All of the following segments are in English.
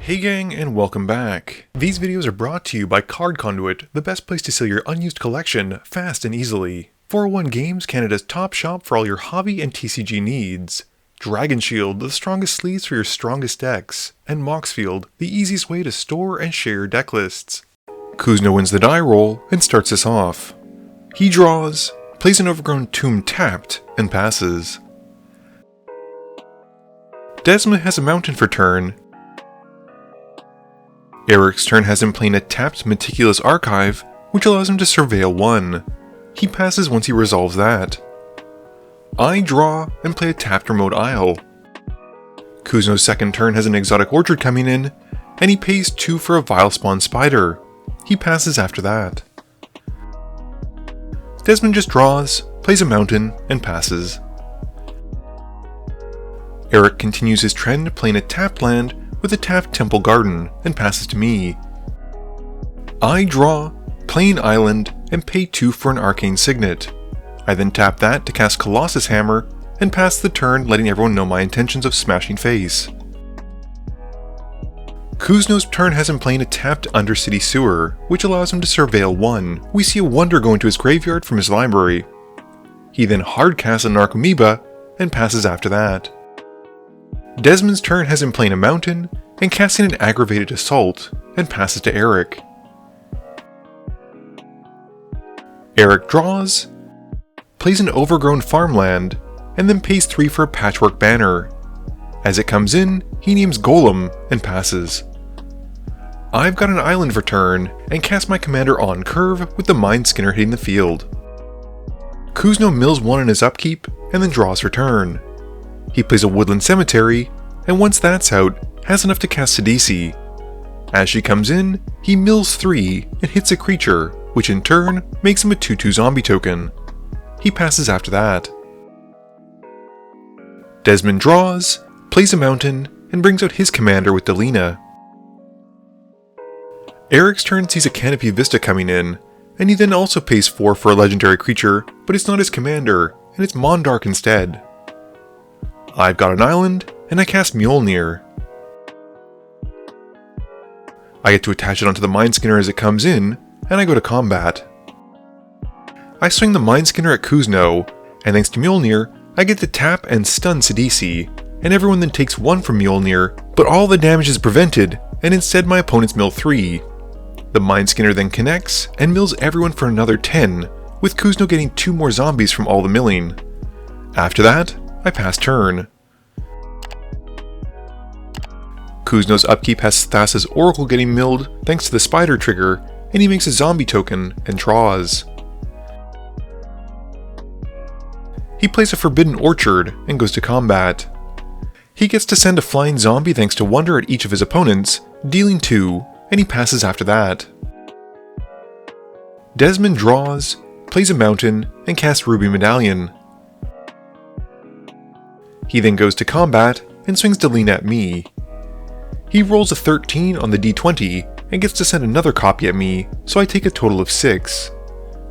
Hey gang, and welcome back. These videos are brought to you by Card Conduit, the best place to sell your unused collection fast and easily. 401 Games, Canada's top shop for all your hobby and TCG needs. Dragon Shield, the strongest sleeves for your strongest decks. And Moxfield, the easiest way to store and share your deck lists. Kuzno wins the die roll and starts us off. He draws, plays an Overgrown Tomb tapped, and passes. Desmond has a mountain for turn. Eric's turn has him playing a tapped Meticulous Archive, which allows him to surveil 1. He passes once he resolves that. I draw and play a tapped Remote Isle. Kuzno's second turn has an Exotic Orchard coming in, and he pays 2 for a Vile Spawn Spider. He passes after that. Desmond just draws, plays a mountain, and passes. Eric continues his trend playing a tapped land with a tapped Temple Garden, and passes to me. I draw, play an island, and pay 2 for an Arcane Signet. I then tap that to cast Colossus Hammer, and pass the turn letting everyone know my intentions of smashing face. Kuzno's turn has him playing a tapped Undercity Sewer, which allows him to surveil 1. We see a Wonder go into his graveyard from his library. He then hard casts a Narcomoeba, and passes after that. Desmond's turn has him playing a mountain, and casting an Aggravated Assault, and passes to Eric. Eric draws, plays an Overgrown Farmland, and then pays 3 for a Patchwork Banner. As it comes in, he names Golem, and passes. I've got an island for turn, and cast my commander on curve with the Mindskinner hitting the field. Kuzno mills 1 in his upkeep, and then draws for turn. He plays a Woodland Cemetery, and once that's out, has enough to cast Sidisi. As she comes in, he mills 3 and hits a creature, which in turn makes him a 2/2 zombie token. He passes after that. Desmond draws, plays a mountain, and brings out his commander with Delina. Eric's turn sees a Canopy Vista coming in, and he then also pays 4 for a legendary creature, but it's not his commander, and it's Mondarch instead. I've got an island, and I cast Mjolnir. I get to attach it onto the Mindskinner as it comes in, and I go to combat. I swing the Mindskinner at Kuzno, and thanks to Mjolnir, I get to tap and stun Sidisi, and everyone then takes 1 from Mjolnir, but all the damage is prevented, and instead my opponents mill 3. The Mindskinner then connects, and mills everyone for another 10, with Kuzno getting 2 more zombies from all the milling. After that, I pass turn. Kuzno's upkeep has Thassa's Oracle getting milled thanks to the spider trigger, and he makes a zombie token and draws. He plays a Forbidden Orchard and goes to combat. He gets to send a flying zombie thanks to Wonder at each of his opponents, dealing 2, and he passes after that. Desmond draws, plays a mountain, and casts Ruby Medallion. He then goes to combat and swings Delina at me. He rolls a 13 on the d20 and gets to send another copy at me, so I take a total of 6.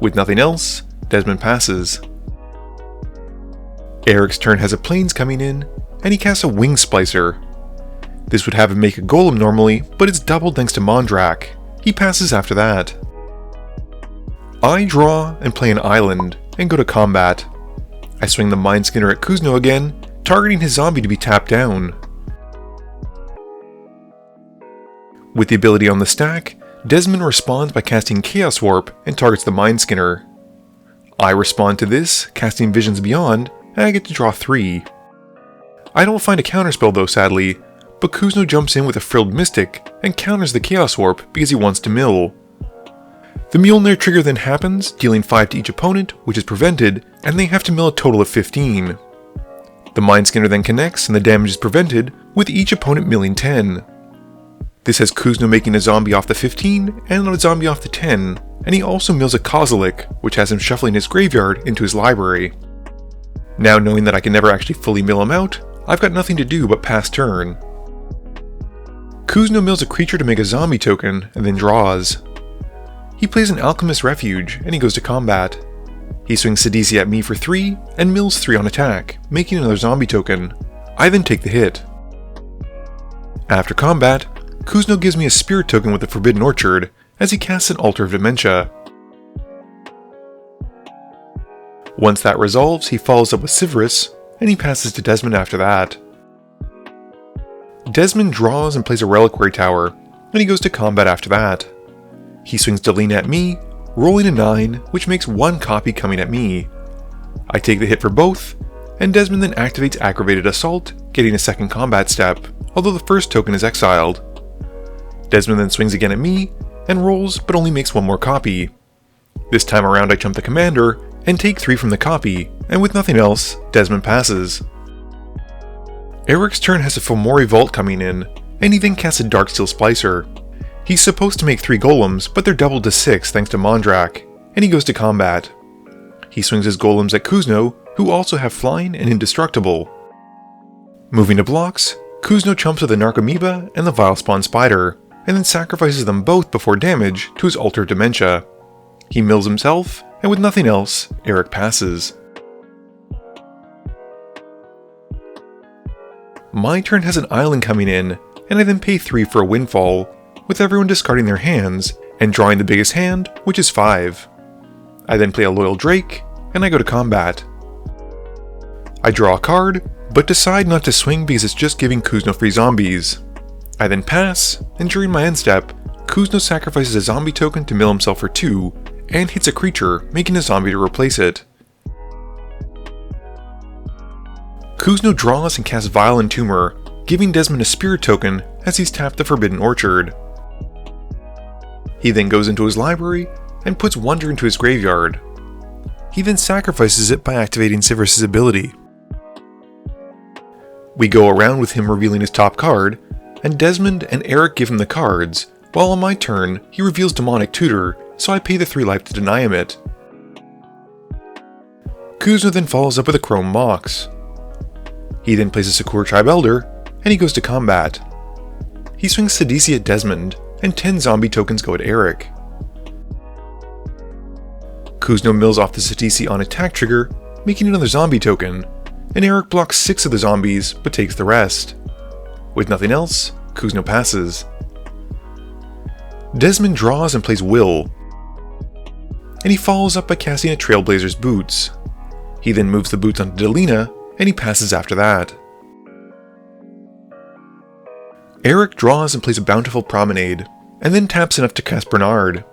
With nothing else, Desmond passes. Eric's turn has a Plains coming in, and he casts a Wing Splicer. This would have him make a Golem normally, but it's doubled thanks to Mondrak. He passes after that. I draw and play an island, and go to combat. I swing the Mindskinner at Kuzno again, targeting his zombie to be tapped down. With the ability on the stack, Desmond responds by casting Chaos Warp and targets the Mindskinner. I respond to this, casting Visions Beyond, and I get to draw 3. I don't find a counterspell though sadly, but Kuzno jumps in with a Frilled Mystic and counters the Chaos Warp because he wants to mill. The Mjolnir trigger then happens, dealing 5 to each opponent, which is prevented, and they have to mill a total of 15. The Mindskinner then connects and the damage is prevented, with each opponent milling 10. This has Kuzno making a zombie off the 15 and a zombie off the 10, and he also mills a Kozilek, which has him shuffling his graveyard into his library. Now knowing that I can never actually fully mill him out, I've got nothing to do but pass turn. Kuzno mills a creature to make a zombie token and then draws. He plays an Alchemist Refuge and he goes to combat. He swings Sidisi at me for 3 and mills 3 on attack, making another zombie token. I then take the hit. After combat, Kuzno gives me a spirit token with the Forbidden Orchard as he casts an Altar of Dementia. Once that resolves, he follows up with Sivirus, and he passes to Desmond after that. Desmond draws and plays a Reliquary Tower, and he goes to combat after that. He swings Delina at me, rolling a 9, which makes one copy coming at me. I take the hit for both, and Desmond then activates Aggravated Assault, getting a second combat step, although the first token is exiled. Desmond then swings again at me, and rolls but only makes one more copy. This time around I jump the commander, and take 3 from the copy, and with nothing else, Desmond passes. Eric's turn has a Fomori Vault coming in, and he then casts a Darksteel Splicer. He's supposed to make 3 golems, but they're doubled to 6 thanks to Mondrak, and he goes to combat. He swings his golems at Kuzno, who also have flying and indestructible. Moving to blocks, Kuzno chumps with the Narcomoeba and the Vilespawn Spider, and then sacrifices them both before damage to his Altar of Dementia. He mills himself, and with nothing else, Eric passes. My turn has an island coming in, and I then pay 3 for a Windfall, with everyone discarding their hands, and drawing the biggest hand, which is 5. I then play a Loyal Drake, and I go to combat. I draw a card, but decide not to swing because it's just giving Kuzno free zombies. I then pass, and during my end step, Kuzno sacrifices a zombie token to mill himself for 2, and hits a creature, making a zombie to replace it. Kuzno draws and casts Vile Entomber, giving Desmond a spirit token as he's tapped the Forbidden Orchard. He then goes into his library and puts Wonder into his graveyard. He then sacrifices it by activating Sivirus' ability. We go around with him revealing his top card, and Desmond and Eric give him the cards, while on my turn, he reveals Demonic Tutor, so I pay the 3 life to deny him it. Kuzno then follows up with a Chrome Mox. He then plays a Sakura Tribe Elder, and he goes to combat. He swings Sidisi at Desmond, and 10 zombie tokens go at Eric. Kuzno mills off the Sidisi on attack trigger, making another zombie token, and Eric blocks 6 of the zombies, but takes the rest. With nothing else, Kuzno passes. Desmond draws and plays Will, and he follows up by casting a Trailblazer's Boots. He then moves the boots onto Delina, and he passes after that. Eric draws and plays a Bountiful Promenade, and then taps enough to cast Brenard.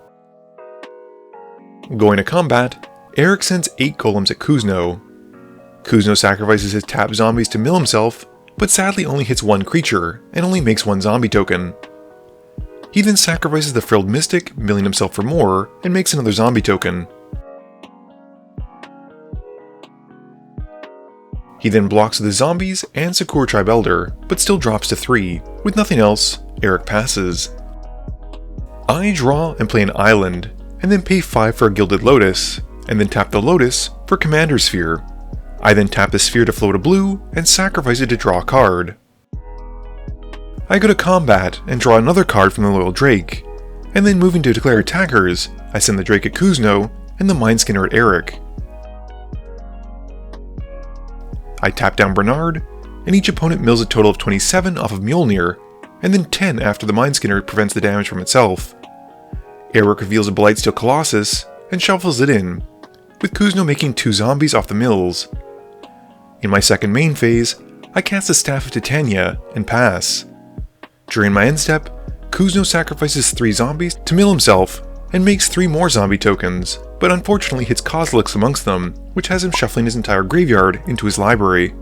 Going to combat, Eric sends 8 golems at Kuzno. Kuzno sacrifices his tapped zombies to mill himself, but sadly only hits 1 creature, and only makes 1 zombie token. He then sacrifices the Frilled Mystic, milling himself for more, and makes another zombie token. He then blocks the zombies and Sakura Tribe Elder, but still drops to 3. With nothing else, Eric passes. I draw and play an island, and then pay 5 for a Gilded Lotus, and then tap the Lotus for Commander Sphere. I then tap the sphere to float a blue, and sacrifice it to draw a card. I go to combat and draw another card from the Loyal Drake, and then moving to declare attackers, I send the Drake at Kuzno and the Mindskinner at Eric. I tap down Brenard, and each opponent mills a total of 27 off of Mjolnir, and then 10 after the Mindskinner prevents the damage from itself. Eric reveals a Blightsteel Colossus and shuffles it in, with Kuzno making 2 zombies off the mills. In my second main phase, I cast the Staff of Titania and pass. During my end step, Kuzno sacrifices 3 zombies to mill himself and makes 3 more zombie tokens, but unfortunately hits Kozilix amongst them, which has him shuffling his entire graveyard into his library.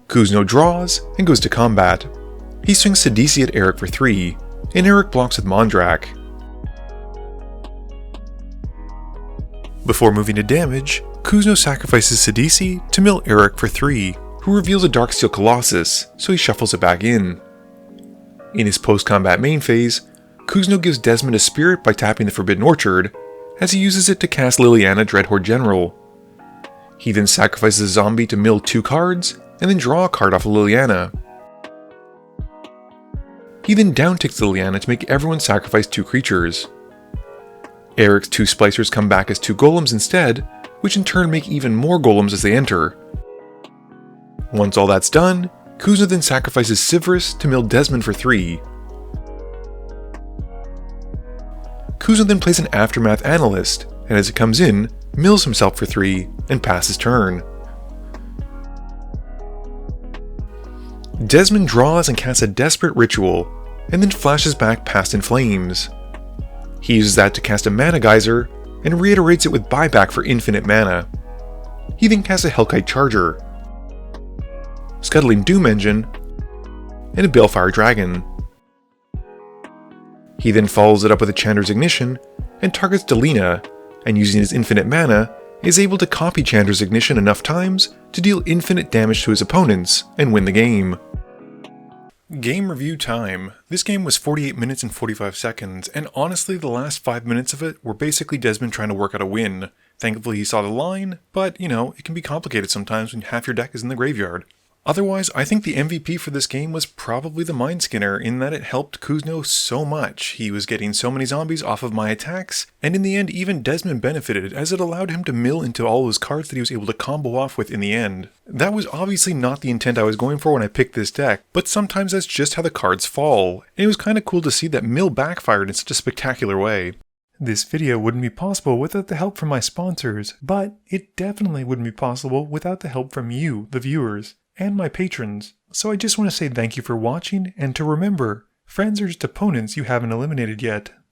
Kuzno draws and goes to combat. He swings Sidisi at Eric for 3, and Eric blocks with Mondrak. Before moving to damage, Kuzno sacrifices Sidisi to mill Eric for 3, who reveals a Darksteel Colossus, so he shuffles it back in. In his post-combat main phase, Kuzno gives Desmond a spirit by tapping the Forbidden Orchard, as he uses it to cast Liliana Dreadhorde General. He then sacrifices a zombie to mill 2 cards, and then draw a card off of Liliana. He then downticks Liliana to make everyone sacrifice 2 creatures. Eric's 2 splicers come back as 2 golems instead, which in turn make even more golems as they enter. Once all that's done, Kuzno then sacrifices Severus to mill Desmond for 3. Kuzno then plays an Aftermath Analyst, and as it comes in, mills himself for 3 and passes turn. Desmond draws and casts a Desperate Ritual, and then flashes back Past in Flames. He uses that to cast a Mana Geyser, and reiterates it with buyback for infinite mana. He then casts a Hellkite Charger, Scuttling Doom Engine, and a Balefire Dragon. He then follows it up with a Chandra's Ignition, and targets Delina, and using his infinite mana, is able to copy Chandra's Ignition enough times to deal infinite damage to his opponents and win the game. Game review time. This game was 48 minutes and 45 seconds, and honestly the last 5 minutes of it were basically Desmond trying to work out a win. Thankfully he saw the line, but you know, it can be complicated sometimes when half your deck is in the graveyard. Otherwise, I think the MVP for this game was probably the Mindskinner, in that it helped Kuzno so much. He was getting so many zombies off of my attacks, and in the end even Desmond benefited, as it allowed him to mill into all those cards that he was able to combo off with in the end. That was obviously not the intent I was going for when I picked this deck, but sometimes that's just how the cards fall, and it was kinda cool to see that mill backfired in such a spectacular way. This video wouldn't be possible without the help from my sponsors, but it definitely wouldn't be possible without the help from you, the viewers, and my patrons. So I just want to say thank you for watching, and to remember, friends are just opponents you haven't eliminated yet.